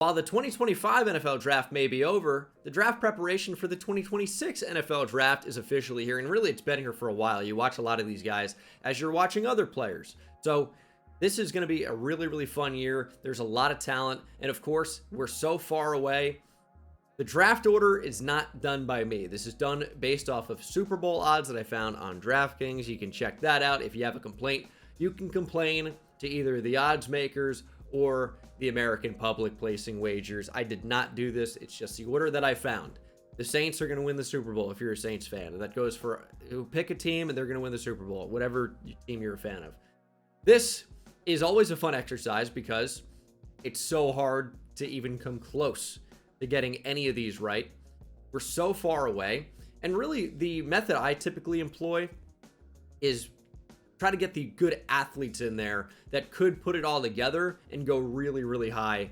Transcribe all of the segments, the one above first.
While the 2025 NFL Draft may be over, the draft preparation for the 2026 NFL Draft is officially here, and really it's been here for a while. You watch a lot of these guys as you're watching other players. So this is going to be a really, really fun year. There's a lot of talent, and of course, we're so far away. The draft order is not done by me. This is done based off of Super Bowl odds that I found on DraftKings. You can check that out. If you have a complaint, you can complain to either the odds makers or the American public placing wagers. I did not do this. It's just the order that I found. The Saints are going to win the Super Bowl if you're a Saints fan. And that goes for pick a team and they're going to win the Super Bowl, whatever team you're a fan of. This is always a fun exercise because it's so hard to even come close to getting any of these right. We're so far away. And really, the method I typically employ is try to get the good athletes in there that could put it all together and go really, really high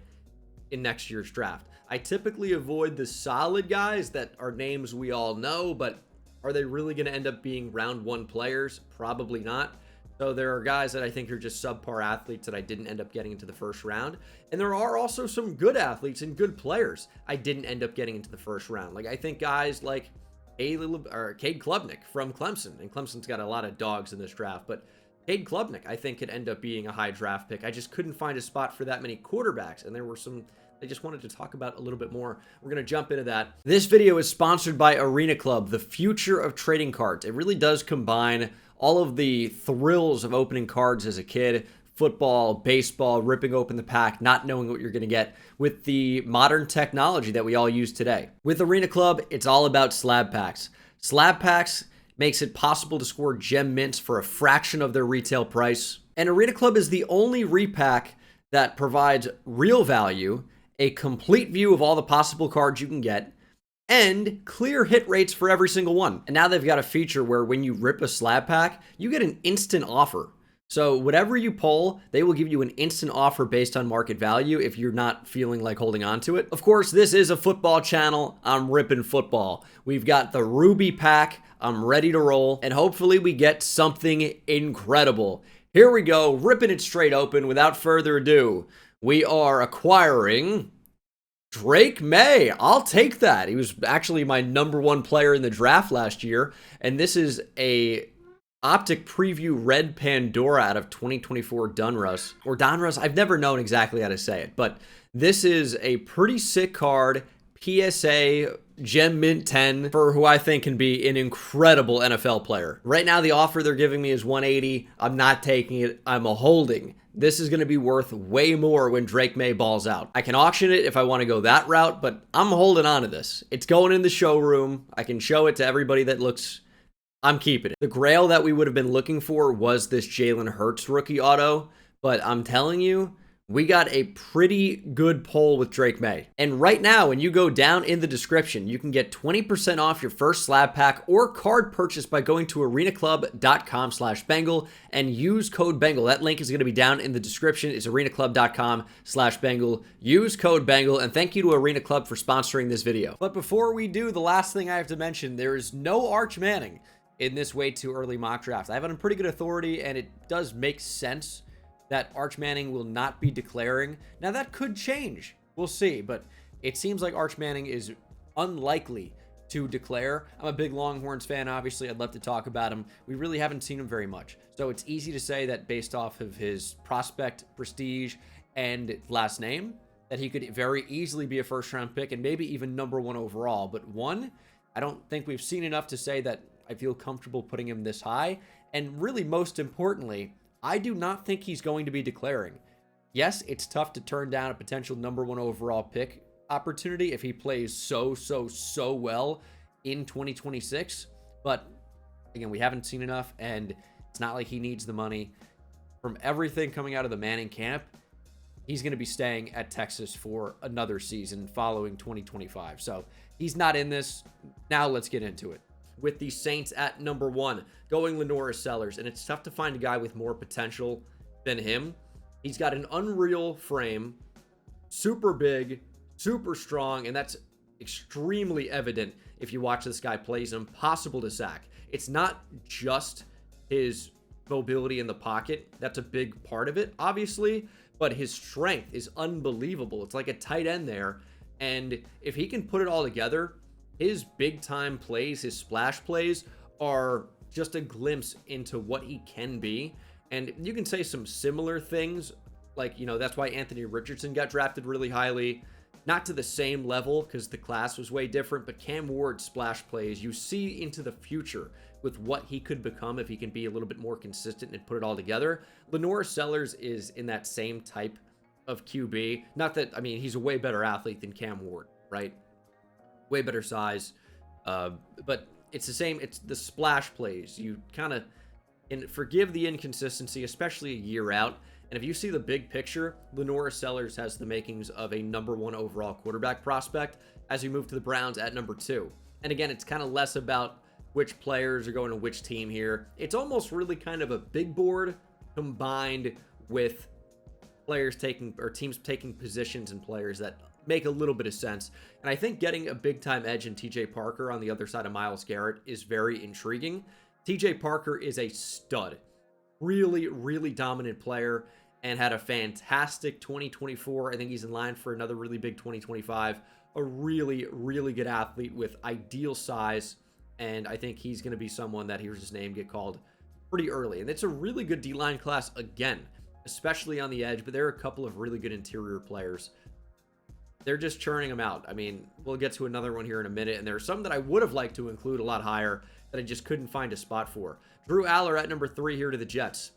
in next year's draft. I typically avoid the solid guys that are names we all know, but are they really going to end up being round one players? Probably not. So there are guys that I think are just subpar athletes that I didn't end up getting into the first round. And there are also some good athletes and good players I didn't end up getting into the first round. Like I think guys like Cade Klubnik from Clemson. And Clemson's got a lot of dogs in this draft. But Cade Klubnik, I think, could end up being a high draft pick. I just couldn't find a spot for that many quarterbacks. And there were some I just wanted to talk about a little bit more. We're going to jump into that. This video is sponsored by Arena Club, the future of trading cards. It really does combine all of the thrills of opening cards as a kid, football, baseball, ripping open the pack, not knowing what you're going to get, with the modern technology that we all use today. With Arena Club, it's all about slab packs. Slab packs makes it possible to score gem mints for a fraction of their retail price. And Arena Club is the only repack that provides real value, a complete view of all the possible cards you can get, and clear hit rates for every single one. And now they've got a feature where when you rip a slab pack, you get an instant offer. So whatever you pull, they will give you an instant offer based on market value if you're not feeling like holding on to it. Of course, this is a football channel. I'm ripping football. We've got the Ruby pack. I'm ready to roll. And hopefully we get something incredible. Here we go, ripping it straight open. Without further ado, we are acquiring Drake May. I'll take that. He was actually my #1 player in the draft last year. And this is a Optic Preview Red Pandora out of 2024 Donruss. Or Donruss, I've never known exactly how to say it. But this is a pretty sick card. PSA Gem Mint 10 for who I think can be an incredible NFL player. Right now, the offer they're giving me is $180. I'm not taking it. I'm a holding. This is going to be worth way more when Drake May balls out. I can auction it if I want to go that route, but I'm holding on to this. It's going in the showroom. I can show it to everybody that looks. I'm keeping it. The grail that we would have been looking for was this Jalen Hurts rookie auto, but I'm telling you, we got a pretty good pull with Drake May. And right now, when you go down in the description, you can get 20% off your first slab pack or card purchase by going to arenaclub.com/Bengal and use code Bengal. That link is going to be down in the description. It's arenaclub.com/Bengal. Use code Bengal. And thank you to Arena Club for sponsoring this video. But before we do, the last thing I have to mention, there is no Arch Manning in this way too early mock draft. I have it on pretty good authority, and it does make sense that Arch Manning will not be declaring. Now, that could change. We'll see. But it seems like Arch Manning is unlikely to declare. I'm a big Longhorns fan, obviously. I'd love to talk about him. We really haven't seen him very much. So it's easy to say that based off of his prospect, prestige, and last name, that he could very easily be a first-round pick and maybe even #1 overall. But one, I don't think we've seen enough to say that I feel comfortable putting him this high. And really, most importantly, I do not think he's going to be declaring. Yes, it's tough to turn down a potential #1 overall pick opportunity if he plays so well in 2026. But again, we haven't seen enough, and it's not like he needs the money. From everything coming out of the Manning camp, he's going to be staying at Texas for another season following 2025. So he's not in this. Now let's get into it. With the Saints at #1, going Lenora Sellers, and it's tough to find a guy with more potential than him. He's got an unreal frame, super big, super strong, and that's extremely evident if you watch this guy play. He's impossible to sack. It's not just his mobility in the pocket. That's a big part of it, obviously, but his strength is unbelievable. It's like a tight end there. And if he can put it all together, his big time plays, his splash plays are just a glimpse into what he can be. And you can say some similar things, like, you know, that's why Anthony Richardson got drafted really highly. Not to the same level because the class was way different, but Cam Ward's splash plays, you see into the future with what he could become if he can be a little bit more consistent and put it all together. Lenore Sellers is in that same type of QB. Not that, I mean, he's a way better athlete than Cam Ward, right? Way better size. But it's the same, it's the splash plays. You kind of, and forgive the inconsistency, especially a year out. And if you see the big picture, Lenore Sellers has the makings of a #1 overall quarterback prospect as we move to the Browns at #2. And again, it's kind of less about which players are going to which team here. It's almost really kind of a big board combined with players taking, or teams taking positions and players that make a little bit of sense. And I think getting a big time edge in TJ Parker on the other side of Myles Garrett is very intriguing. TJ Parker is a stud. Really, really dominant player and had a fantastic 2024. I think he's in line for another really big 2025. A really, really good athlete with ideal size. And I think he's going to be someone that hears his name get called pretty early. And it's a really good D-line class again, especially on the edge. But there are a couple of really good interior players. They're just churning them out. I mean, we'll get to another one here in a minute. And there are some that I would have liked to include a lot higher that I just couldn't find a spot for. Drew Aller at #3 here to the Jets.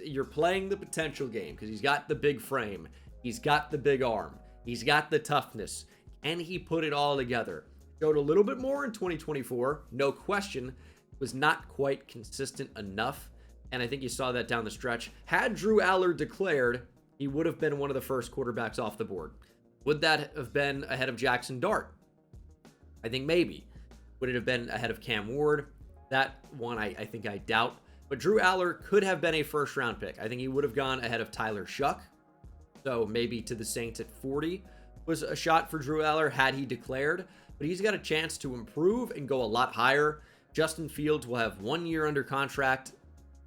You're playing the potential game because he's got the big frame. He's got the big arm. He's got the toughness. Can he put it all together? Showed a little bit more in 2024. No question. Was not quite consistent enough. And I think you saw that down the stretch. Had Drew Aller declared, he would have been one of the first quarterbacks off the board. Would that have been ahead of Jackson Dart? I think maybe. Would it have been ahead of Cam Ward? That one I think I doubt. But Drew Aller could have been a first round pick. I think he would have gone ahead of Tyler Shuck. So maybe to the Saints at 40 was a shot for Drew Aller had he declared. But he's got a chance to improve and go a lot higher. Justin Fields will have 1 year under contract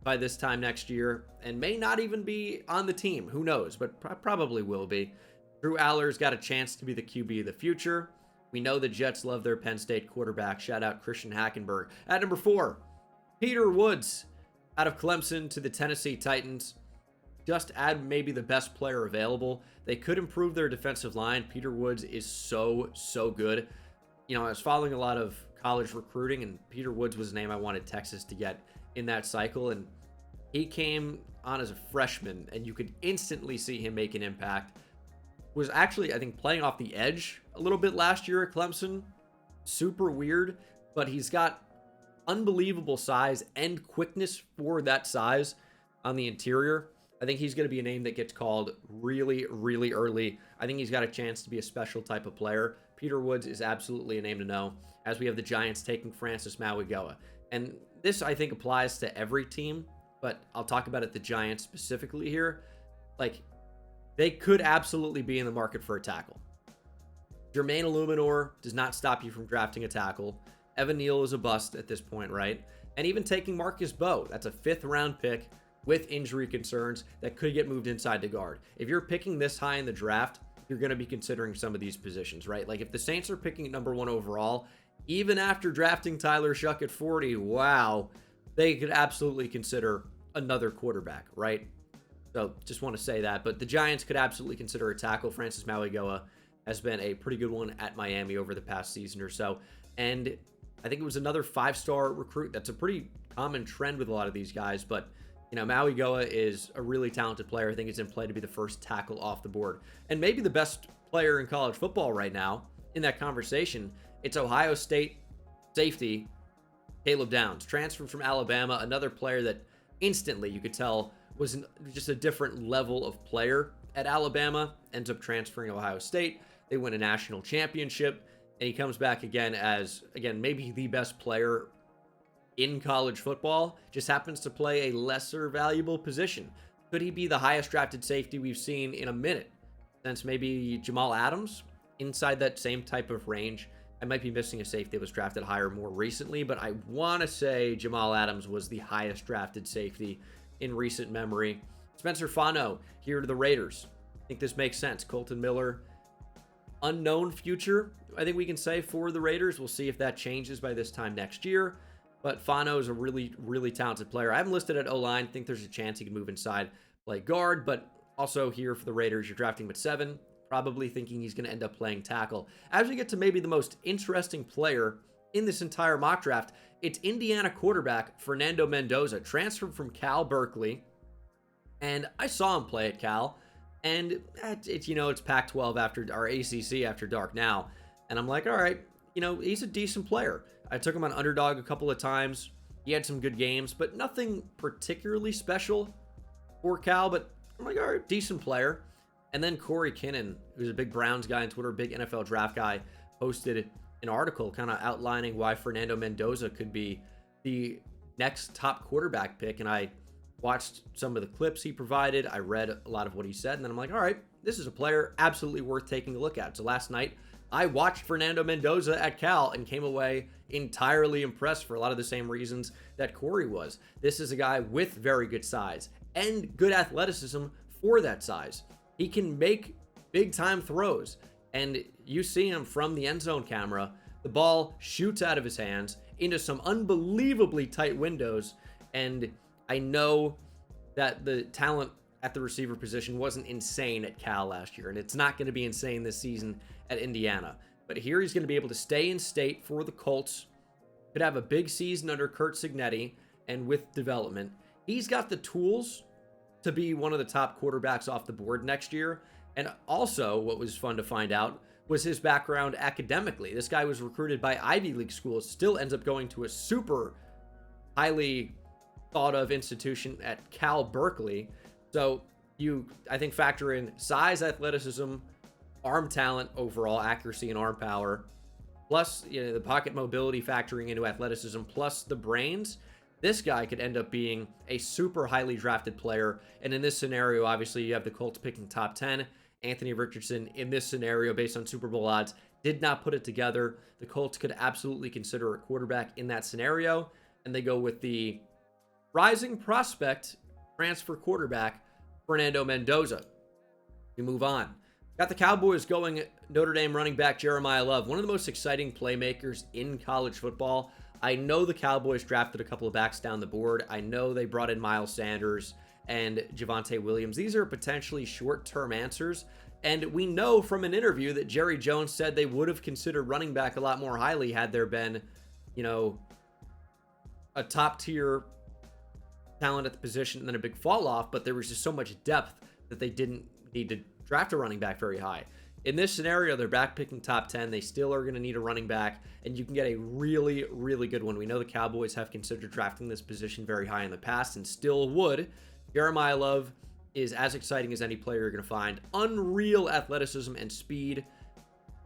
by this time next year and may not even be on the team. Who knows? But probably will be. Drew Aller's got a chance to be the QB of the future. We know the Jets love their Penn State quarterback. Shout out Christian Hackenberg. At #4, Peter Woods out of Clemson to the Tennessee Titans. Just add maybe the best player available. They could improve their defensive line. Peter Woods is so good. You know, I was following a lot of college recruiting, and Peter Woods was a name I wanted Texas to get in that cycle. And he came on as a freshman, and you could instantly see him make an impact. Was actually, I think, playing off the edge a little bit last year at Clemson. Super weird, but he's got unbelievable size and quickness for that size on the interior. I think he's going to be a name that gets called really, really early. I think he's got a chance to be a special type of player. Peter Woods is absolutely a name to know, as we have the Giants taking Francis Mauigoa. And this, I think, applies to every team, but I'll talk about it the Giants specifically here. Like, they could absolutely be in the market for a tackle. Jermaine Illuminor does not stop you from drafting a tackle. Evan Neal is a bust at this point, right? And even taking Marcus Bowe, that's a 5th round pick with injury concerns that could get moved inside the guard. If you're picking this high in the draft, you're going to be considering some of these positions, right? Like if the Saints are picking at #1 overall, even after drafting Tyler Shuck at 40, wow, they could absolutely consider another quarterback, right? So just want to say that. But the Giants could absolutely consider a tackle. Francis Mauigoa has been a pretty good one at Miami over the past season or so. And I think it was another 5-star recruit. That's a pretty common trend with a lot of these guys. But, you know, Mauigoa is a really talented player. I think he's in play to be the first tackle off the board. And maybe the best player in college football right now in that conversation. It's Ohio State safety Caleb Downs. Transferred from Alabama. Another player that instantly you could tell was just a different level of player at Alabama. Ends up transferring to Ohio State. They win a national championship. And he comes back again as, maybe the best player in college football. Just happens to play a lesser valuable position. Could he be the highest drafted safety we've seen in a minute? Since maybe Jamal Adams, inside that same type of range. I might be missing a safety that was drafted higher more recently, but I want to say Jamal Adams was the highest drafted safety in recent memory. Spencer Fano here to the Raiders. I think this makes sense. Colton Miller, unknown future, I think we can say, for the Raiders. We'll see if that changes by this time next year. But Fano is a really, really talented player. I haven't listed at O-line. Think there's a chance he can move inside, play guard. But also here for the Raiders, you're drafting him at 7. Probably thinking he's going to end up playing tackle. As we get to maybe the most interesting player in this entire mock draft, it's Indiana quarterback Fernando Mendoza, transferred from Cal Berkeley. And I saw him play at Cal. And it's Pac-12 after, or ACC after dark now. And I'm like, all right, he's a decent player. I took him on underdog a couple of times. He had some good games, but nothing particularly special for Cal. But I'm like, all right, decent player. And then Corey Kinnan, who's a big Browns guy on Twitter, big NFL draft guy, posted an article kind of outlining why Fernando Mendoza could be the next top quarterback pick. And I watched some of the clips he provided. I read a lot of what he said. And then I'm like, all right, this is a player absolutely worth taking a look at. So last night, I watched Fernando Mendoza at Cal and came away entirely impressed for a lot of the same reasons that Corey was. This is a guy with very good size and good athleticism for that size. He can make big time throws, and you see him from the end zone camera. The ball shoots out of his hands into some unbelievably tight windows. And I know that the talent at the receiver position wasn't insane at Cal last year, and it's not going to be insane this season at Indiana. But here he's going to be able to stay in state for the Colts. Could have a big season under Curt Cignetti, and with development, he's got the tools to be one of the top quarterbacks off the board next year. And also, what was fun to find out was his background academically. This guy was recruited by Ivy League schools, still ends up going to a super highly thought of institution at Cal Berkeley. So I think, factor in size, athleticism, arm talent, overall accuracy and arm power, plus the pocket mobility factoring into athleticism, plus the brains. This guy could end up being a super highly drafted player. And in this scenario, obviously, you have the Colts picking top 10. Anthony Richardson, in this scenario, based on Super Bowl odds, did not put it together. The Colts could absolutely consider a quarterback in that scenario. And they go with the rising prospect transfer quarterback, Fernando Mendoza. We move on. Got the Cowboys going Notre Dame running back Jeremiah Love, one of the most exciting playmakers in college football. I know the Cowboys drafted a couple of backs down the board. I know they brought in Miles Sanders and Javonte Williams. These are potentially short-term answers. And we know from an interview that Jerry Jones said they would have considered running back a lot more highly had there been, a top-tier talent at the position and then a big fall-off. But there was just so much depth that they didn't need to draft a running back very high. In this scenario, they're back picking top 10. They still are going to need a running back, and you can get a really, really good one. We know the Cowboys have considered drafting this position very high in the past and still would. Jeremiah Love is as exciting as any player you're going to find. Unreal athleticism and speed.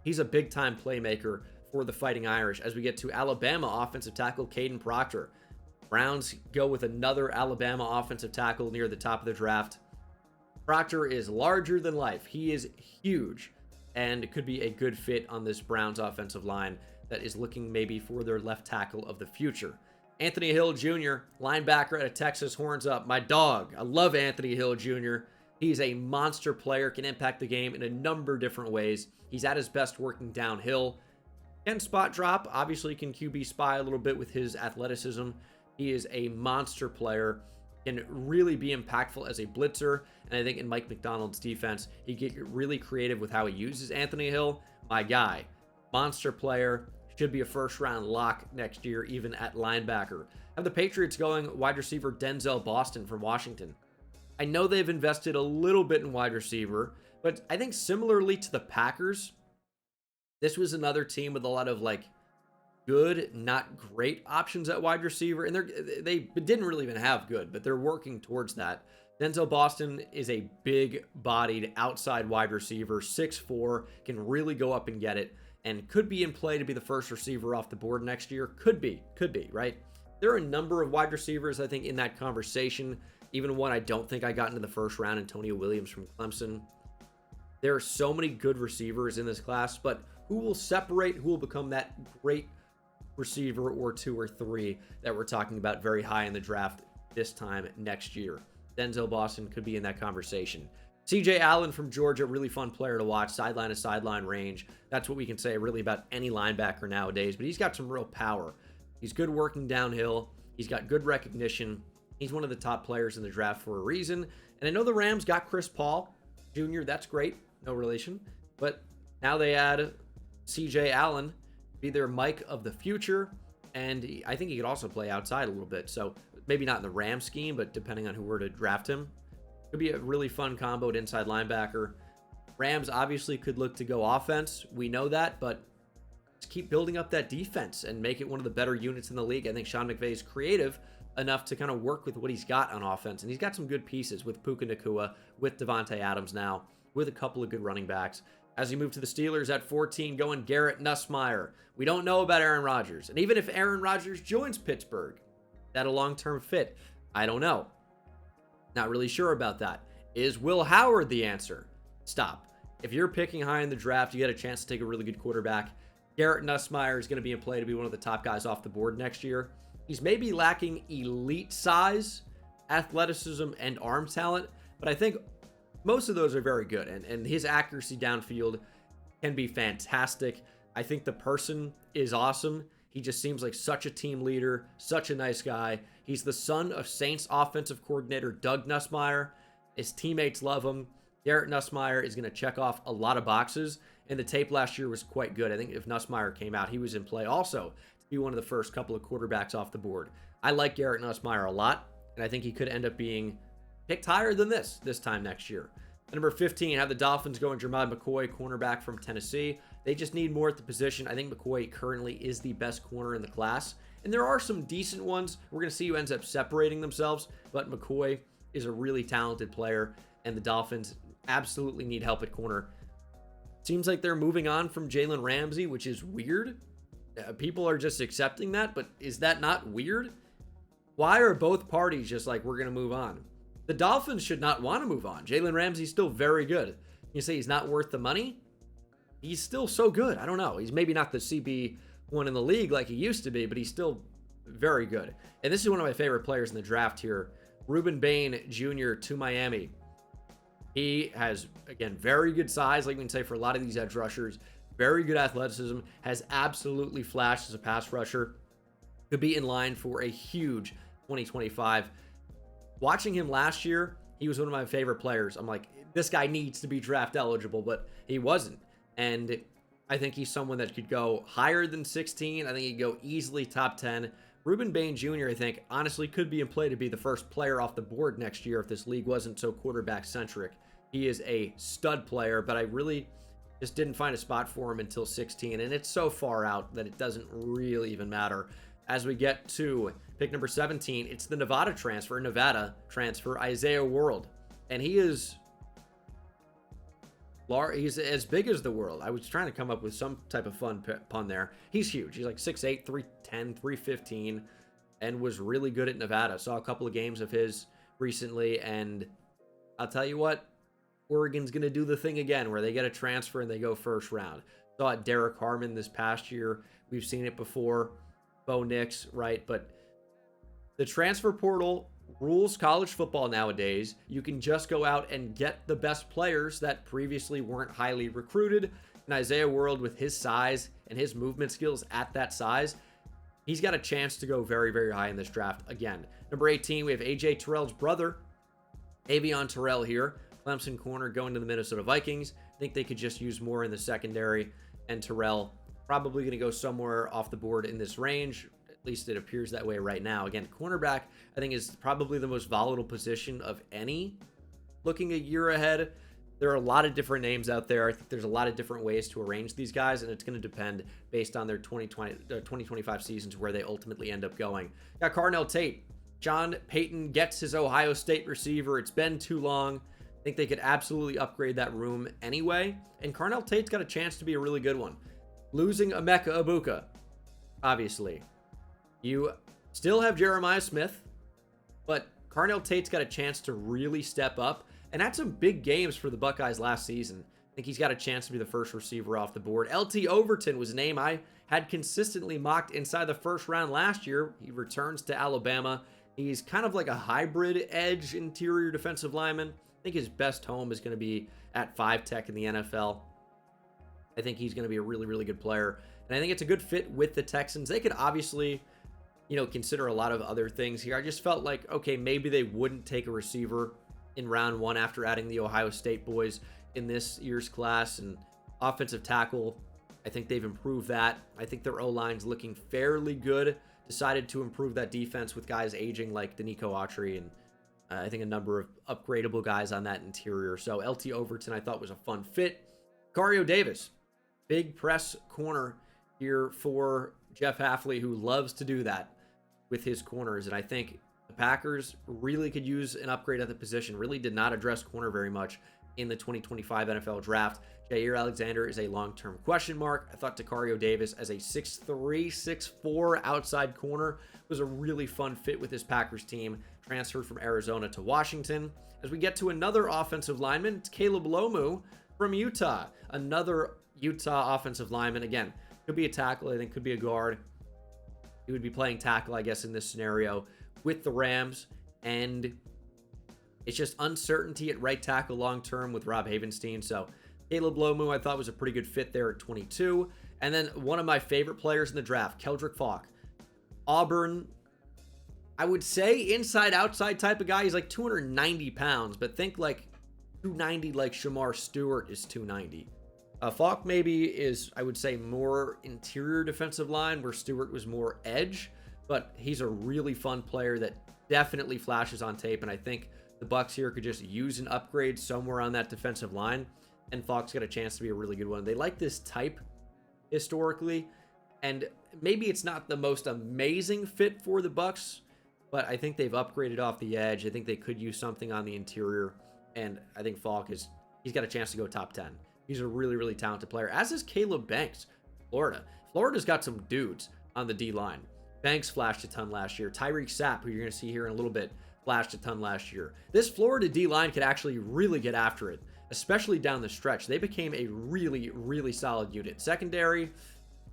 He's a big-time playmaker for the Fighting Irish. As we get to Alabama offensive tackle Caden Proctor. Browns go with another Alabama offensive tackle near the top of the draft. Proctor is larger than life. He is huge. And it could be a good fit on this Browns offensive line that is looking maybe for their left tackle of the future. Anthony Hill Jr., linebacker out of Texas, horns up. My dog. I love Anthony Hill Jr. He's a monster player, can impact the game in a number of different ways. He's at his best working downhill. Can spot drop. Obviously can QB spy a little bit with his athleticism. He is a monster player. Can really be impactful as a blitzer. And I think in Mike McDonald's defense, he get really creative with how he uses Anthony Hill. My guy, monster player, should be a first-round lock next year, even at linebacker. Have the Patriots going wide receiver Denzel Boston from Washington. I know they've invested a little bit in wide receiver, but I think similarly to the Packers, this was another team with a lot of good, not great options at wide receiver. And they didn't really even have good, but they're working towards that. Denzel Boston is a big-bodied outside wide receiver, 6'4", can really go up and get it, and could be in play to be the first receiver off the board next year. Could be, right? There are a number of wide receivers, I think, in that conversation. Even one I don't think I got into the first round, Antonio Williams from Clemson. There are so many good receivers in this class, but who will separate, who will become that great receiver or 2 or 3 that we're talking about very high in the draft this time next year? Denzel Boston could be in that conversation. CJ Allen from Georgia, really fun player to watch, sideline to sideline range. That's what we can say really about any linebacker nowadays, but he's got some real power. He's good working downhill. He's got good recognition. He's one of the top players in the draft for a reason. And I know the Rams got Chris Paul Jr. That's great. No relation. But now they add CJ Allen, be their Mike of the future. And I think he could also play outside a little bit. So maybe not in the Ram scheme, but depending on who were to draft him, could be a really fun combo at inside linebacker. Rams obviously could look to go offense. We know that, but just keep building up that defense and make it one of the better units in the league. I think Sean McVay is creative enough to kind of work with what he's got on offense. And he's got some good pieces with Puka Nacua, with Devontae Adams now, with a couple of good running backs. As you move to the Steelers at 14, going Garrett Nussmeier. We don't know about Aaron Rodgers. And even if Aaron Rodgers joins Pittsburgh, that a long-term fit? I don't know. Not really sure about that. Is Will Howard the answer? Stop. If you're picking high in the draft, you get a chance to take a really good quarterback. Garrett Nussmeier is going to be in play to be one of the top guys off the board next year. He's maybe lacking elite size, athleticism, and arm talent, but I think most of those are very good, and his accuracy downfield can be fantastic. I think the person is awesome. He just seems like such a team leader, such a nice guy. He's the son of Saints offensive coordinator Doug Nussmeier. His teammates love him. Garrett Nussmeier is going to check off a lot of boxes, and the tape last year was quite good. I think if Nussmeier came out, he was in play also to be one of the first couple of quarterbacks off the board. I like Garrett Nussmeier a lot, and I think he could end up being picked higher than this time next year. At number 15, have the Dolphins going Jermod McCoy, cornerback from Tennessee. They just need more at the position. I think McCoy currently is the best corner in the class. And there are some decent ones. We're going to see who ends up separating themselves. But McCoy is a really talented player. And the Dolphins absolutely need help at corner. Seems like they're moving on from Jalen Ramsey, which is weird. People are just accepting that. But is that not weird? Why are both parties just like, we're going to move on? The Dolphins should not want to move on. Jalen Ramsey's still very good. You say he's not worth the money? He's still so good. I don't know. He's maybe not the CB1 in the league like he used to be, but he's still very good. And this is one of my favorite players in the draft here. Ruben Bain Jr. to Miami. He has, again, very good size, like we can say for a lot of these edge rushers. Very good athleticism. Has absolutely flashed as a pass rusher. Could be in line for a huge 2025. Watching him last year, he was one of my favorite players. I'm like, this guy needs to be draft eligible, but he wasn't. And I think he's someone that could go higher than 16. I think he'd go easily top 10. Ruben Bain Jr., I think, honestly could be in play to be the first player off the board next year if this league wasn't so quarterback-centric. He is a stud player, but I really just didn't find a spot for him until 16. And it's so far out that it doesn't really even matter. As we get to pick number 17, it's the Nevada transfer, Isaiah World. And he's as big as the world. I was trying to come up with some type of fun pun there. He's huge. He's like 6'8", 310, 315, and was really good at Nevada. Saw a couple of games of his recently, and I'll tell you what, Oregon's going to do the thing again where they get a transfer and they go first round. Saw it Derek Harmon this past year. We've seen it before. Bo Nix, right? But the transfer portal rules college football nowadays. You can just go out and get the best players that previously weren't highly recruited. And Isaiah World, with his size and his movement skills at that size, he's got a chance to go very, very high in this draft again. Number 18, we have AJ Terrell's brother, Avion Terrell here. Clemson corner going to the Minnesota Vikings. I think they could just use more in the secondary. And Terrell probably going to go somewhere off the board in this range. At least it appears that way right now. Again, cornerback, I think, is probably the most volatile position of any looking a year ahead. There are a lot of different names out there. I think there's a lot of different ways to arrange these guys, and it's going to depend based on their 2025 seasons where they ultimately end up going. Got Carnell Tate. John Payton gets his Ohio State receiver. It's been too long. I think they could absolutely upgrade that room anyway. And Carnell Tate's got a chance to be a really good one. Losing Emeka Egbuka, obviously. You still have Jeremiah Smith, but Carnell Tate's got a chance to really step up and had some big games for the Buckeyes last season. I think he's got a chance to be the first receiver off the board. LT Overton was a name I had consistently mocked inside the first round last year. He returns to Alabama. He's kind of like a hybrid edge interior defensive lineman. I think his best home is going to be at 5 tech in the NFL. I think he's going to be a really, really good player. And I think it's a good fit with the Texans. They could obviously, consider a lot of other things here. I just felt like, okay, maybe they wouldn't take a receiver in round 1 after adding the Ohio State boys in this year's class. And offensive tackle, I think they've improved that. I think their O-line's looking fairly good. Decided to improve that defense with guys aging like Danico Autry and I think a number of upgradable guys on that interior. So LT Overton I thought was a fun fit. Cario Davis, big press corner here for Jeff Hafley, who loves to do that with his corners. And I think the Packers really could use an upgrade at the position. Really did not address corner very much in the 2025 NFL draft. Jair Alexander is a long-term question mark. I thought Tacario Davis as a 6'3", 6'4" outside corner was a really fun fit with this Packers team. Transferred from Arizona to Washington. As we get to another offensive lineman, it's Caleb Lomu from Utah. Another Utah offensive lineman. Again, could be a tackle, I think could be a guard. He would be playing tackle, I guess, in this scenario with the Rams. And it's just uncertainty at right tackle long-term with Rob Havenstein. So Caleb Lomu, I thought was a pretty good fit there at 22. And then one of my favorite players in the draft, Keldrick Falk. Auburn, I would say inside-outside type of guy. He's like 290 pounds, but think like 290 like Shamar Stewart is 290. Falk maybe is, I would say, more interior defensive line, where Stewart was more edge. But he's a really fun player that definitely flashes on tape, and I think the Bucks here could just use an upgrade somewhere on that defensive line, and Falk's got a chance to be a really good one. They like this type historically, and maybe it's not the most amazing fit for the Bucks, but I think they've upgraded off the edge. I think they could use something on the interior, and I think Falk he's got a chance to go top 10. He's a really, really talented player, as is Caleb Banks, Florida. Florida's got some dudes on the D-line. Banks flashed a ton last year. Tyreek Sapp, who you're going to see here in a little bit, flashed a ton last year. This Florida D-line could actually really get after it, especially down the stretch. They became a really, really solid unit. Secondary,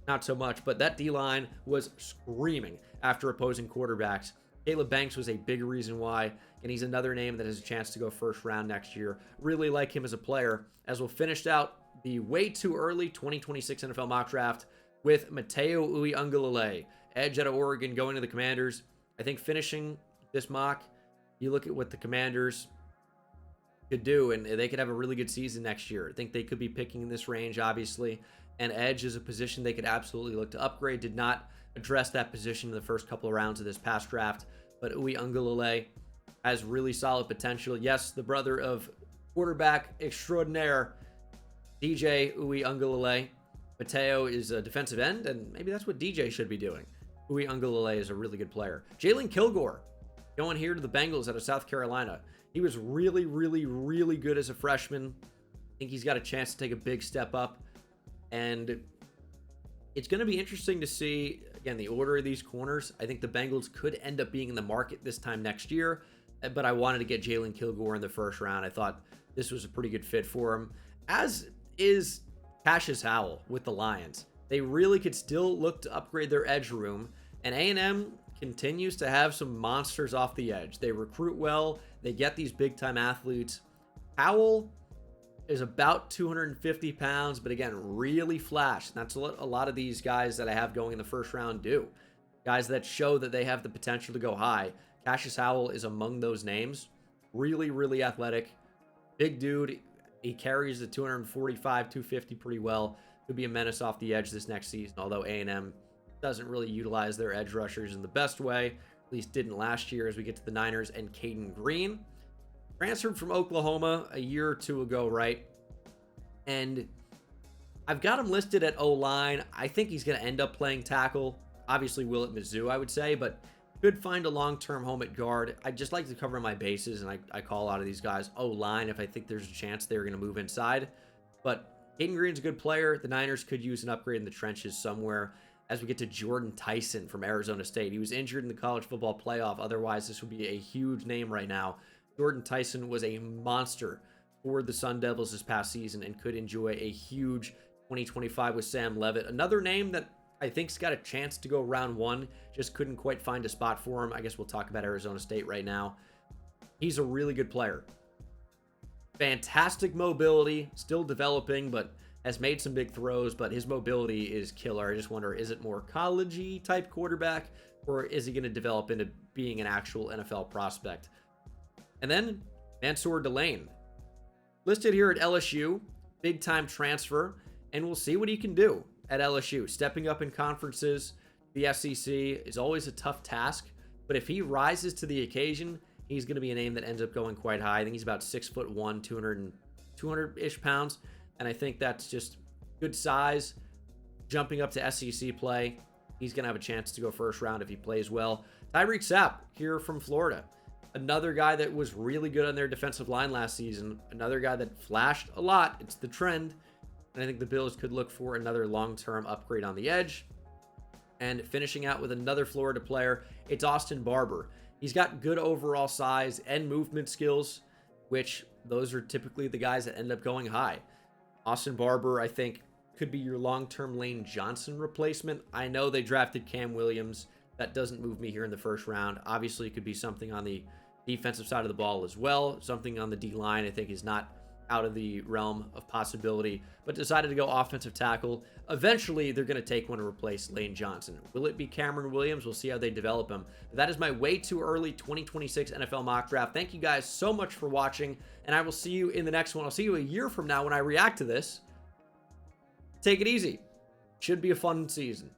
not so much, but that D-line was screaming after opposing quarterbacks. Caleb Banks was a big reason why, and he's another name that has a chance to go first round next year. Really like him as a player, as we'll finish out the way too early 2026 NFL mock draft with Mateo Uiagalelei, edge out of Oregon, going to the Commanders. I think finishing this mock, you look at what the Commanders could do, and they could have a really good season next year. I think they could be picking in this range, obviously, and edge is a position they could absolutely look to upgrade. Did not address that position in the first couple of rounds of this past draft, but Uiagalelei has really solid potential. Yes, the brother of quarterback extraordinaire DJ Uiagalelei. Mateo is a defensive end, and maybe that's what DJ should be doing. Uiagalelei is a really good player. Jalen Kilgore, going here to the Bengals out of South Carolina. He was really, really, really good as a freshman. I think he's got a chance to take a big step up, and it's going to be interesting to see, again, the order of these corners. I think the Bengals could end up being in the market this time next year, but I wanted to get Jalen Kilgore in the first round. I thought this was a pretty good fit for him, as is Cassius Howell with the Lions. They really could still look to upgrade their edge room, and A&M continues to have some monsters off the edge. They recruit well. They get these big-time athletes. Howell is about 250 pounds, but again, really flash. That's what a lot of these guys that I have going in the first round do. Guys that show that they have the potential to go high. Cassius Howell is among those names. Really, really athletic. Big dude. He carries the 245, 250 pretty well. Could be a menace off the edge this next season, although A&M doesn't really utilize their edge rushers in the best way. At least didn't last year as we get to the Niners. And Caden Green, transferred from Oklahoma a year or two ago, right? And I've got him listed at O-line. I think he's going to end up playing tackle. Obviously will at Mizzou, I would say, but could find a long-term home at guard. I just like to cover my bases, and I call a lot of these guys O-line if I think there's a chance they're going to move inside. But Caden Green's a good player. The Niners could use an upgrade in the trenches somewhere. As we get to Jordan Tyson from Arizona State. He was injured in the college football playoff. Otherwise, this would be a huge name right now. Jordan Tyson was a monster for the Sun Devils this past season and could enjoy a huge 2025 with Sam Levitt. Another name that I think he's got a chance to go round 1. Just couldn't quite find a spot for him. I guess we'll talk about Arizona State right now. He's a really good player. Fantastic mobility, still developing, but has made some big throws, but his mobility is killer. I just wonder, is it more college-y type quarterback, or is he going to develop into being an actual NFL prospect? And then Mansour Delane, listed here at LSU, big-time transfer, and we'll see what he can do at LSU. Stepping up in conferences, the SEC is always a tough task, but if he rises to the occasion, he's going to be a name that ends up going quite high. I think he's about 6'1", 200-ish pounds, and I think that's just good size. Jumping up to SEC play, he's going to have a chance to go first round if he plays well. Tyreek Sapp here from Florida. Another guy that was really good on their defensive line last season. Another guy that flashed a lot. It's the trend. And I think the Bills could look for another long-term upgrade on the edge. And finishing out with another Florida player, it's Austin Barber. He's got good overall size and movement skills, which those are typically the guys that end up going high. Austin Barber, I think, could be your long-term Lane Johnson replacement. I know they drafted Cam Williams. That doesn't move me here in the first round. Obviously, it could be something on the defensive side of the ball as well. Something on the D-line I think is not out of the realm of possibility, but decided to go offensive tackle. Eventually, they're going to take one to replace Lane Johnson. Will it be Cameron Williams? We'll see how they develop him. But that is my way too early 2026 NFL mock draft. Thank you guys so much for watching, and I will see you in the next one. I'll see you a year from now when I react to this. Take it easy. Should be a fun season.